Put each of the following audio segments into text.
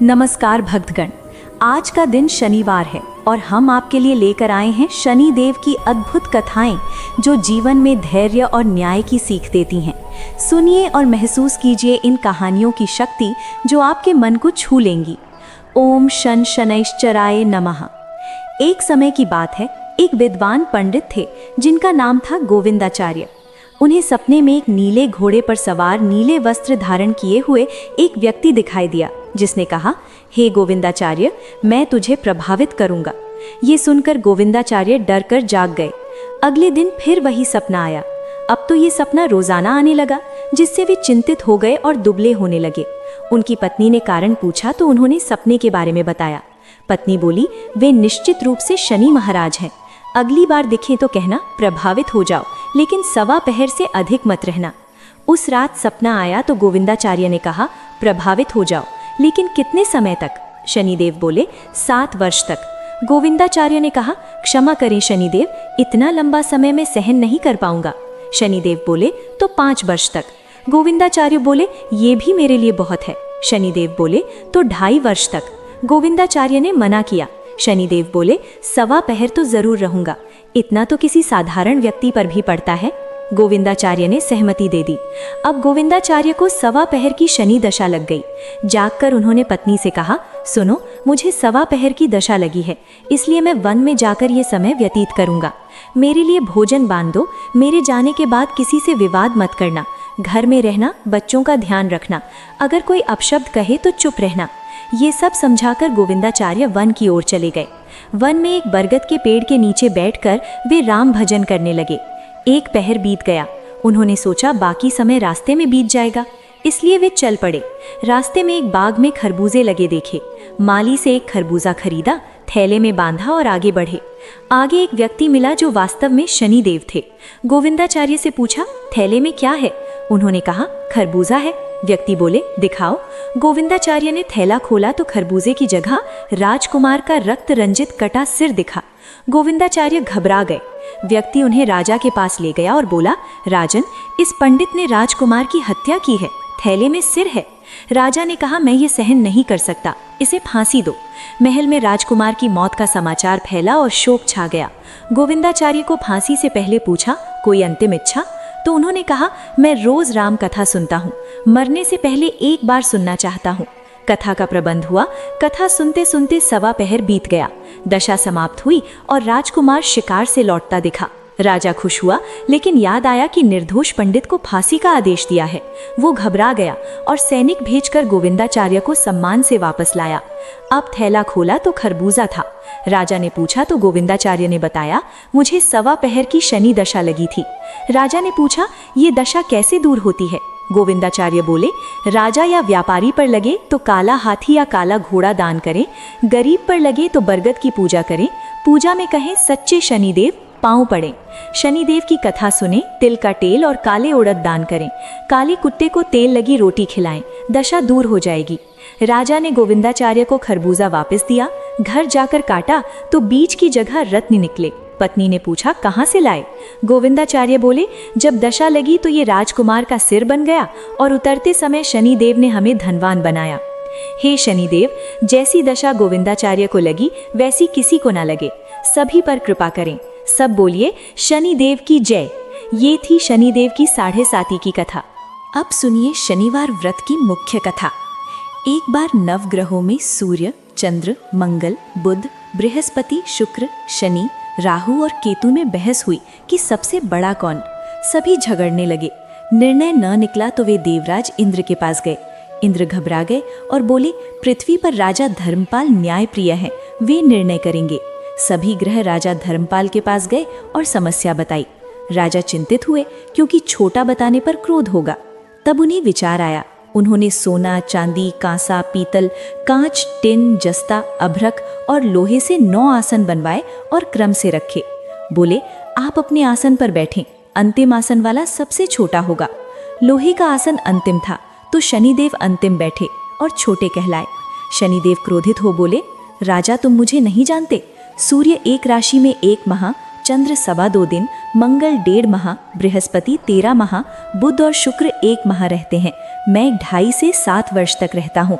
नमस्कार भक्तगण, आज का दिन शनिवार है और हम आपके लिए लेकर आए हैं शनि देव की अद्भुत कथाएं जो जीवन में धैर्य और न्याय की सीख देती हैं। सुनिए और महसूस कीजिए इन कहानियों की शक्ति जो आपके मन को छू लेंगी। ओम शन शनैश्चराय नमः। एक समय की बात है, एक विद्वान पंडित थे जिनका नाम था गोविंदाचार्य। उन्हें सपने में एक नीले घोड़े पर सवार नीले वस्त्र धारण किए हुए एक व्यक्ति दिखाई दिया, जिसने कहा, हे गोविंदाचार्य, मैं तुझे प्रभावित करूंगा। ये सुनकर गोविंदाचार्य डर कर जाग गए। अगले दिन फिर वही सपना आया। अब तो ये सपना रोजाना आने लगा, जिससे वे चिंतित हो गए और दुबले होने लगे। उनकी पत्नी ने कारण पूछा तो उन्होंने सपने के बारे में बताया। पत्नी बोली, वे निश्चित रूप से शनि महाराज हैं। अगली बार दिखें तो कहना प्रभावित हो जाओ, लेकिन सवा पहर से अधिक मत रहना। उस रात सपना आया तो गोविंदाचार्य ने कहा, प्रभावित हो जाओ, लेकिन कितने समय तक? शनिदेव बोले, 7 वर्ष तक। गोविंदाचार्य ने कहा, क्षमा करें शनिदेव, इतना लंबा समय मैं सहन नहीं कर पाऊंगा। शनिदेव बोले, तो 5 वर्ष तक। गोविंदाचार्य बोले, ये भी मेरे लिए बहुत है। शनिदेव बोले, तो 2.5 वर्ष तक। गोविंदाचार्य ने मना किया। शनिदेव बोले, सवा पहर तो जरूर रहूंगा, इतना तो किसी साधारण व्यक्ति पर भी पड़ता है। गोविंदाचार्य ने सहमति दे दी। अब गोविंदाचार्य को सवा पहर की शनि दशा लग गई। जागकर उन्होंने पत्नी से कहा, सुनो, मुझे सवा पहर की दशा लगी है, इसलिए मैं वन में जाकर ये समय व्यतीत करूंगा। मेरे लिए भोजन बांध दो। मेरे जाने के बाद किसी से विवाद मत करना। घर में रहना, बच्चों का ध्यान रखना। अगर कोई अपशब्द कहे तो चुप रहना। ये सब समझाकर गोविंदाचार्य वन की ओर चले गए। वन में एक बरगद के पेड़ के नीचे बैठकर वे राम भजन करने लगे। एक पहर बीत गया। उन्होंने सोचा बाकी समय रास्ते में बीत जाएगा, इसलिए वे चल पड़े। रास्ते में एक बाग में खरबूजे लगे देखे। माली से एक खरबूजा खरीदा, थैले में बांधा और आगे बढ़े। आगे एक व्यक्ति मिला जो वास्तव में शनिदेव थे। गोविंदाचार्य से पूछा, थैले में क्या है? उन्होंने कहा, खरबूजा है। व्यक्ति बोले, दिखाओ। गोविंदाचार्य ने थैला खोला तो खरबूजे की जगह राजकुमार का रक्त रंजित कटा सिर दिखा। गोविंदाचार्य घबरा गए। व्यक्ति उन्हें राजा के पास ले गया और बोला, राजन, इस पंडित ने राजकुमार की हत्या की है, थैले में सिर है। राजा ने कहा, मैं ये सहन नहीं कर सकता, इसे फांसी दो। महल में राजकुमार की मौत का समाचार फैला और शोक छा गया। गोविंदाचार्य को फांसी से पहले पूछा, कोई अंतिम इच्छा? तो उन्होंने कहा, मैं रोज राम कथा सुनता हूँ, मरने से पहले एक बार सुनना चाहता हूँ। कथा का प्रबंध हुआ। कथा सुनते सुनते सवा पहर बीत गया। दशा समाप्त हुई और राजकुमार शिकार से लौटता दिखा। राजा खुश हुआ, लेकिन याद आया कि निर्दोष पंडित को फांसी का आदेश दिया है। वो घबरा गया और सैनिक भेजकर गोविंदाचार्य को सम्मान से वापस लाया। अब थैला खोला तो खरबूजा था। राजा ने पूछा तो गोविंदाचार्य ने बताया, मुझे सवा पहर की शनि दशा लगी थी। राजा ने पूछा, ये दशा कैसे दूर होती है? गोविंदाचार्य बोले, राजा या व्यापारी पर लगे तो काला हाथी या काला घोड़ा दान करें, गरीब पर लगे तो बरगद की पूजा करें, पूजा में कहें सच्चे शनिदेव पांव पड़े, शनिदेव की कथा सुने, तिल का तेल और काले उड़द दान करें, काले कुत्ते को तेल लगी रोटी खिलाएं, दशा दूर हो जाएगी। राजा ने गोविंदाचार्य को खरबूजा वापस दिया। घर जाकर काटा तो बीज की जगह रत्न निकले। पत्नी ने पूछा, कहाँ से लाए? गोविंदाचार्य बोले, जब दशा लगी तो ये राजकुमार का सिर बन गया और उतरते समय शनिदेव ने हमें धनवान बनाया। हे शनिदेव, जैसी दशा गोविंदाचार्य को लगी वैसी किसी को ना लगे, सभी पर कृपा करें। सब बोलिए, शनिदेव की जय। ये थी शनिदेव की 7.5 की कथा। अब सुनिए शनिवार व्रत की मुख्य कथा। एक बार नवग्रहों में सूर्य, चंद्र, मंगल, बुध, बृहस्पति, शुक्र, शनि, राहु और केतु में बहस हुई कि सबसे बड़ा कौन। सभी झगड़ने लगे। निर्णय न निकला तो वे देवराज इंद्र के पास गए। इंद्र घबरा गए और बोले, पृथ्वी पर राजा धर्मपाल न्यायप्रिय हैं, वे निर्णय करेंगे। सभी ग्रह राजा धर्मपाल के पास गए और समस्या बताई। राजा चिंतित हुए क्योंकि छोटा बताने पर क्रोध होगा। तब उन्हें विचार आया। उन्होंने सोना, चांदी, कांसा, पीतल, कांच, टिन, जस्ता, अभ्रक और लोहे से 9 आसन बनवाए और क्रम से रखे। बोले, आप अपने आसन पर बैठें, अंतिम आसन वाला सबसे छोटा होगा। लोहे का आसन अंतिम था तो शनिदेव अंतिम बैठे और छोटे कहलाए। शनिदेव क्रोधित हो बोले, राजा, तुम मुझे नहीं जानते। सूर्य एक राशि में 1 माह, चंद्र 2.25 दिन, मंगल 1.5 माह, बृहस्पति 13 माह, बुध और शुक्र 1 माह रहते हैं। मैं 2.5 से 7 वर्ष तक रहता हूँ।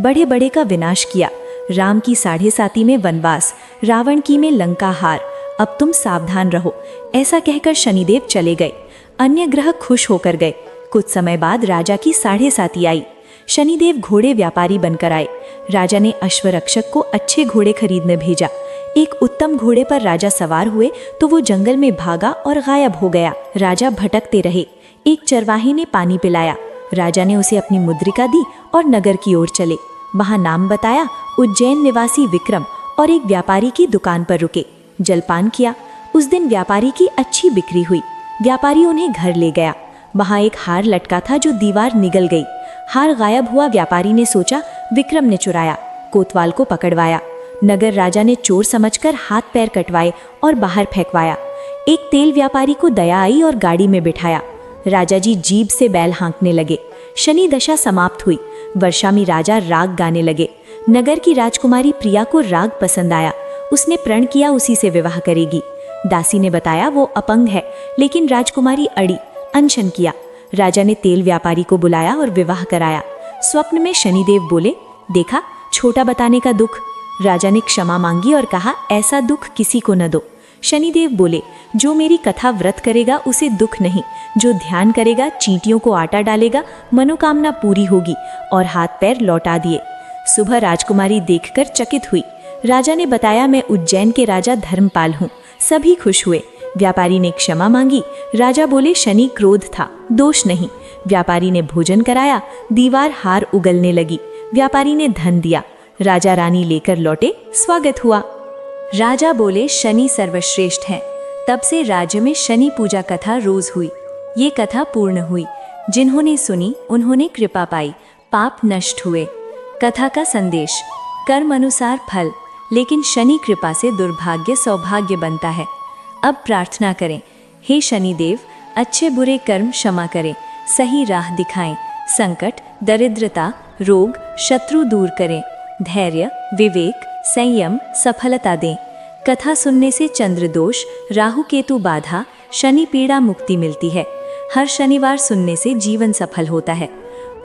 बड़े बड़े का विनाश किया। राम की 7.5 में वनवास, रावण की में लंका हार। अब तुम सावधान रहो। ऐसा कहकर शनिदेव चले गए। अन्य ग्रह खुश होकर गए। कुछ समय बाद राजा की 7.5 आई। शनिदेव घोड़े व्यापारी बनकर आए। राजा ने अश्वरक्षक को अच्छे घोड़े खरीदने भेजा। एक उत्तम घोड़े पर राजा सवार हुए तो वो जंगल में भागा और गायब हो गया। राजा भटकते रहे। एक चरवाहे ने पानी पिलाया। राजा ने उसे अपनी मुद्रिका दी और नगर की ओर चले। वहां नाम बताया, उज्जैन निवासी विक्रम, और एक व्यापारी की दुकान पर रुके। जलपान किया। उस दिन व्यापारी की अच्छी बिक्री हुई। व्यापारी उन्हें घर ले गया। वहां एक हार लटका था जो दीवार निगल गई। हार गायब हुआ। व्यापारी ने सोचा विक्रम ने चुराया। कोतवाल को पकड़वाया। नगर राजा ने चोर समझकर हाथ पैर कटवाए और बाहर फेंकवाया। एक तेल व्यापारी को दया आई और गाड़ी में बिठाया। राजा जी जीभ से बैल हाँकने लगे। शनि दशा समाप्त हुई। वर्षा में राजा राग गाने लगे। नगर की राजकुमारी प्रिया को राग पसंद आया। उसने प्रण किया उसी से विवाह करेगी। दासी ने बताया वो अपंग है, लेकिन राजकुमारी अड़ी। अनशन किया। राजा ने तेल व्यापारी को बुलाया और विवाह कराया। स्वप्न में शनिदेव बोले, देखा छोटा बताने का दुख। राजा ने क्षमा मांगी और कहा, ऐसा दुख किसी को न दो। शनिदेव बोले, जो मेरी कथा व्रत करेगा उसे दुख नहीं, जो ध्यान करेगा, चींटियों को आटा डालेगा, मनोकामना पूरी होगी। और हाथ पैर लौटा दिए। सुबह राजकुमारी देखकर चकित हुई। राजा ने बताया, मैं उज्जैन के राजा धर्मपाल हूँ। सभी खुश हुए। व्यापारी ने क्षमा मांगी। राजा बोले, शनि क्रोध था, दोष नहीं। व्यापारी ने भोजन कराया। दीवार हार उगलने लगी। व्यापारी ने धन दिया। राजा रानी लेकर लौटे। स्वागत हुआ। राजा बोले, शनि सर्वश्रेष्ठ हैं। तब से राज्य में शनि पूजा कथा रोज हुई। ये कथा पूर्ण हुई। जिन्होंने सुनी उन्होंने कृपा पाई, पाप नष्ट हुए। कथा का संदेश, कर्म अनुसार फल, लेकिन शनि कृपा से दुर्भाग्य सौभाग्य बनता है। अब प्रार्थना करें, हे शनिदेव, अच्छे बुरे कर्म क्षमा करें, सही राह दिखाएं, संकट, दरिद्रता, रोग, शत्रु दूर करें, धैर्य, विवेक, संयम, सफलता दें। कथा सुनने से चंद्र दोष, राहु केतु बाधा, शनि पीड़ा मुक्ति मिलती है। हर शनिवार सुनने से जीवन सफल होता है।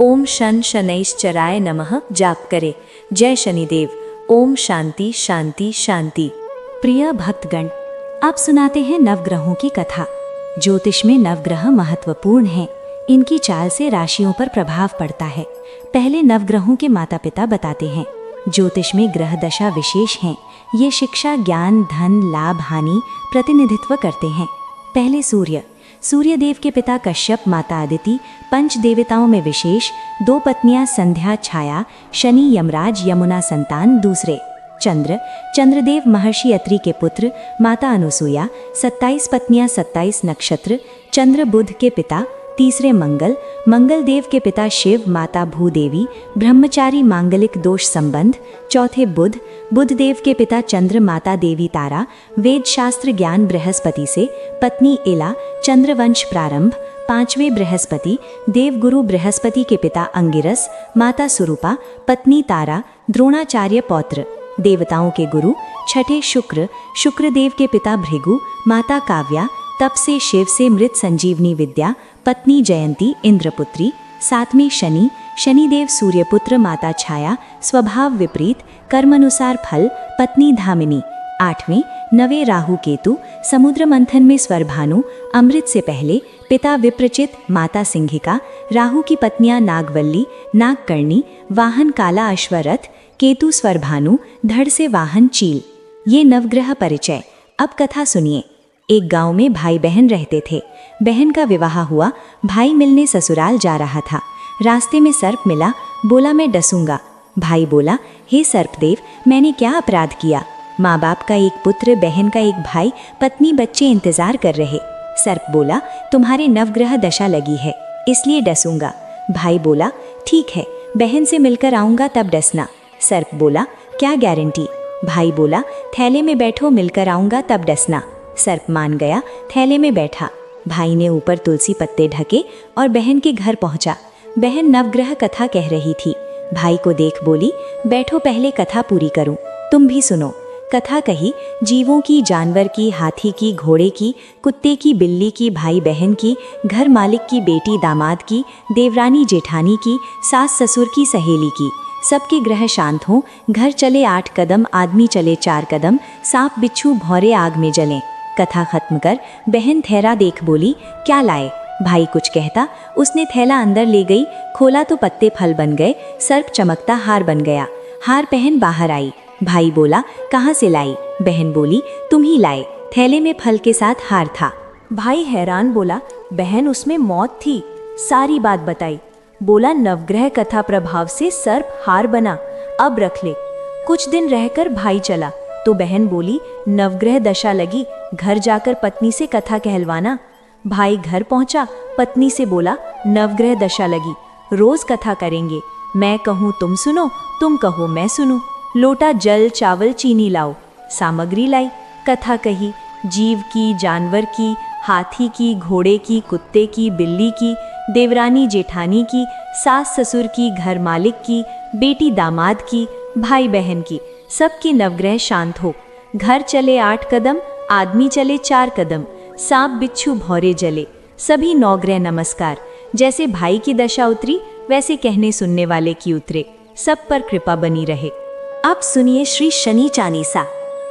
ओम शन शनैश्चराय नमः जाप करें। जय शनिदेव। ओम शांति शांति शांति। प्रिय भक्तगण, आप सुनाते हैं नवग्रहों की कथा। ज्योतिष में नवग्रह महत्वपूर्ण हैं। इनकी चाल से राशियों पर प्रभाव पड़ता है। पहले नवग्रहों के माता पिता बताते हैं। ज्योतिष में ग्रह दशा विशेष हैं। ये शिक्षा, ज्ञान, धन, लाभ, हानि प्रतिनिधित्व करते हैं। पहले सूर्य। सूर्य देव के पिता कश्यप, माता अदिति, पंच देवताओं में विशेष। 2 पत्नियां संध्या, छाया, शनि, यमराज, यमुना संतान। दूसरे चंद्र। चंद्रदेव महर्षि अत्रि के पुत्र, माता अनुसुया, 27 पत्नियां, 27 नक्षत्र। चंद्र बुध के पिता। तीसरे मंगल। मंगल देव के पिता शिव, माता भूदेवी, ब्रह्मचारी, मांगलिक दोष संबंध। चौथे बुध। बुध देव के पिता चंद्र, माता देवी तारा, वेद शास्त्र ज्ञान बृहस्पति से, पत्नी इला, चंद्रवंश प्रारंभ। पांचवें बृहस्पति। देवगुरु बृहस्पति के पिता अंगिरस, माता सुरूपा, पत्नी तारा, द्रोणाचार्य पौत्र। देवताओं के गुरु। छठे शुक्र। शुक्रदेव के पिता भृगु, माता काव्या, तप से शिव से मृत संजीवनी विद्या, पत्नी जयंती, इंद्रपुत्री। 7वें शनि। शनिदेव सूर्यपुत्र, माता छाया, स्वभाव विपरीत, कर्मानुसार फल, पत्नी धामिनी। 8वें 9वें राहु केतु। समुद्र मंथन में स्वरभानु, अमृत से पहले, पिता विप्रचित, माता सिंहिका। राहु की पत्नियां नागवल्ली, नागकर्णी, वाहन काला अश्वरथ। केतु स्वरभानु, धड़ से वाहन चील। ये नवग्रह परिचय। अब कथा सुनिए। एक गांव में भाई बहन रहते थे। बहन का विवाह हुआ। भाई मिलने ससुराल जा रहा था। रास्ते में सर्प मिला। बोला, मैं डसूंगा। भाई बोला, हे सर्पदेव, मैंने क्या अपराध किया? माँ बाप का एक पुत्र, बहन का एक भाई, पत्नी, बच्चे इंतजार कर रहे। सर्प बोला, तुम्हारे नवग्रह दशा लगी है, इसलिए डसूंगा। भाई बोला, ठीक है, बहन से मिलकर आऊंगा तब डसना। सर्प बोला, क्या गारंटी? भाई बोला, थैले में बैठो, मिलकर आऊंगा तब डसना। सर्प मान गया, थैले में बैठा। भाई ने ऊपर तुलसी पत्ते ढके और बहन के घर पहुंचा। बहन नवग्रह कथा कह रही थी। भाई को देख बोली, बैठो, पहले कथा पूरी करूं, तुम भी सुनो। कथा कही, जीवों की, जानवर की, हाथी की, घोड़े की, कुत्ते की, बिल्ली की, भाई बहन की, घर मालिक की, बेटी दामाद की, देवरानी जेठानी की, सास ससुर की, सहेली की, सबके ग्रह शांत हों, घर चले 8 कदम, आदमी चले 4 कदम, सांप बिच्छू भौरे आग में जलें। कथा खत्म कर बहन थैला देख बोली, क्या लाए? भाई कुछ कहता, उसने थैला अंदर ले गई, खोला तो पत्ते फल बन गए, सर्प चमकता हार बन गया। हार पहन बाहर आई। भाई बोला, कहाँ से लाई? बहन बोली, तुम ही लाए, थैले में फल के साथ हार था। भाई हैरान बोला, बहन उसमें मौत थी। सारी बात बताई। बोला, नवग्रह कथा प्रभाव से सर्प हार बना, अब रख ले। कुछ दिन रहकर भाई चला तो बहन बोली, नवग्रह दशा लगी, घर जाकर पत्नी से कथा कहलवाना। भाई घर पहुंचा, पत्नी से बोला, नवग्रह दशा लगी, रोज कथा करेंगे, मैं कहूँ तुम सुनो, तुम कहो मैं सुनूं। लोटा जल चावल चीनी लाओ। सामग्री लाई, कथा कही, जीव की, जानवर की, हाथी की, घोड़े की, कुत्ते की, बिल्ली की, देवरानी जेठानी की, सास ससुर की, घर मालिक की, बेटी दामाद की, भाई बहन की, सबके नवग्रह शांत हो। घर चले 8 कदम, आदमी चले 4 कदम, सांप बिच्छू भौरे जले, सभी नौग्रह नमस्कार। जैसे भाई की दशा उतरी वैसे कहने सुनने वाले की उतरे, सब पर कृपा बनी रहे। अब सुनिए श्री शनि चालीसा।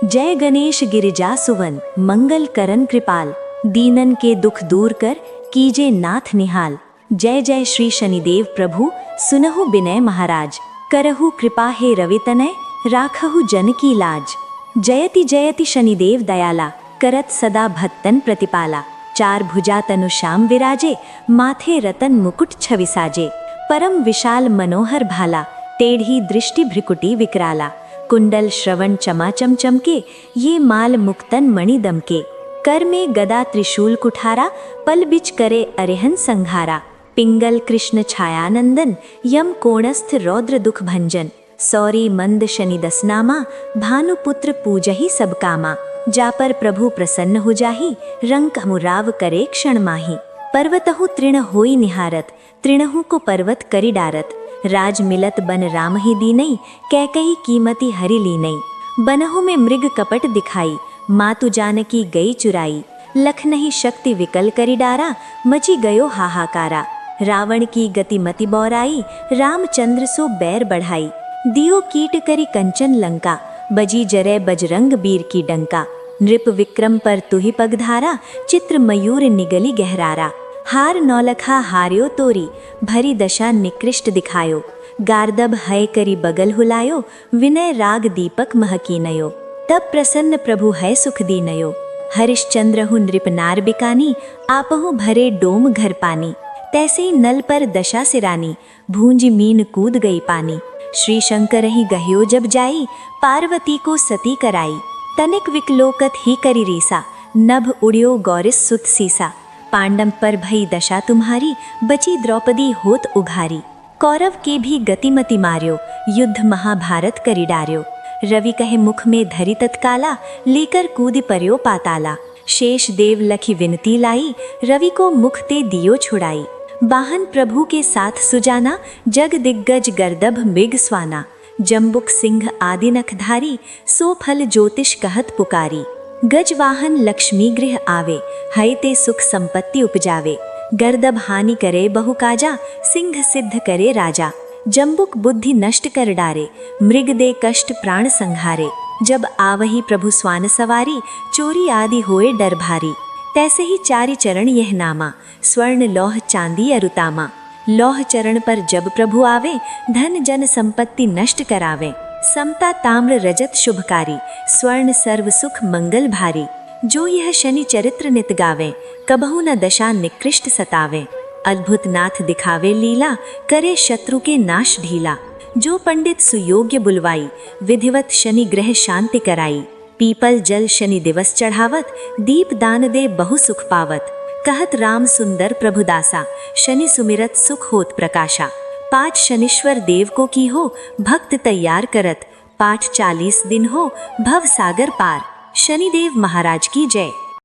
जय गणेश गिरिजा सुवन, मंगल करन कृपाल, दीनन के दुख दूर कर, कीजे नाथ निहाल। जय जय श्री शनिदेव प्रभु, सुनहु विनय महाराज, करहु कृपा हे रवि तनय, राखहु जन की लाज। जयति जयति शनिदेव दयाला, करत सदा भक्तन प्रतिपाला। 4 भुजा तनु श्याम विराजे, माथे रतन मुकुट छवि साजे। परम विशाल मनोहर भाला, टेढ़ी दृष्टि भ्रिकुटी विकराला। कुंडल श्रवण चमाचम चमके, ये माल मुक्तन मणि दमके। कर में गदा त्रिशूल कुठारा, पल बिच करे अरिहन संघारा। पिंगल कृष्ण छायानंदन, यम कोणस्थ रौद्र दुख भंजन। सौरी मंद शनि दसनामा, भानुपुत्र पूजहि सब कामा। जा पर प्रभु प्रसन्न हो जाहि, रंक मुराव करे क्षण माही। पर्वतहु तृण होई निहारत, तृणहु को पर्वत करि डारत। राज मिलत बन राम ही दीनई, कैकई कीमती हरि लीनई। बनहु में मृग कपट दिखाई, मातु जानकी गई चुराई। लख नहीं शक्ति विकल करि डारा, मची गयो हाहाकारा। रावण की गति मति बौराई, रामचंद्र सो बैर बढ़ाई। दियो कीट करि कंचन लंका, बजी जरै बजरंग बीर की डंका। नृप विक्रम पर तुहि पगधारा, चित्र मयूर निगली गहरारा। हार नौलखा हार्यो तोरी, भरी दशा निकृष्ट दिखायो। गार्दब है करी बगल हुलायो, विनय राग दीपक महकीनयो। तब प्रसन्न प्रभु है सुख दीनयो, हरिश्चंद्र हु नृप नार बिकानी। आपहु भरे डोम घर पानी, तैसे ही नल पर दशा सिरानी। भूंज मीन कूद गई पानी, श्री शंकर ही गह्यो जब जाई। पार्वती को सती कराई, तनिक विकलोकत ही करी रीसा। नभ उड़ियो गौरिस सुत सीसा, पांडव पर भई दशा तुम्हारी। बची द्रौपदी होत उघारी, कौरव के भी गतिमति मार्यो। युद्ध महाभारत करि डार्यो, रवि कहे मुख में धरि तत्काला। लेकर कूद पर्यो पाताला, शेष देव लखी विनती लाई। रवि को मुख ते दियो छुड़ाई, वाहन प्रभु के साथ सुजाना। जग दिग्गज गर्दभ मृग स्वाना, जम्बुक सिंह आदि नखधारी। सो फल ज्योतिष कहत पुकारी, गज वाहन लक्ष्मी गृह आवे। है ते सुख संपत्ति उपजावे, गर्दभ हानि करे बहु काजा। सिंह सिद्ध करे राजा, जम्बुक बुद्धि नष्ट कर डारे। मृग दे कष्ट प्राण संहारे, जब आवही प्रभु स्वान सवारी। चोरी आदि होए डर भारी, तैसे ही 4 चरण यह नामा। स्वर्ण लौह चांदी अरुतामा, लौह चरण पर जब प्रभु आवे। धन जन संपत्ति नष्ट करावे, समता ताम्र रजत शुभकारी। स्वर्ण सर्व सुख मंगल भारी, जो यह शनि चरित्र नित गावे। कबहु न दशा निकृष्ट सतावे, अद्भुत नाथ दिखावे लीला। करे शत्रु के नाश ढीला, जो पंडित सुयोग्य बुलवाई। विधिवत शनि ग्रह शांति कराई, पीपल जल शनि दिवस चढ़ावत। दीप दान दे बहु सुख पावत, कहत राम सुंदर प्रभु दासा। शनि सुमिरत सुख होत प्रकाशा, 5 शनीश्वर देव को की हो। भक्त तैयार करत, पाठ 40 दिन हो। भव सागर पार, शनिदेव महाराज की जय।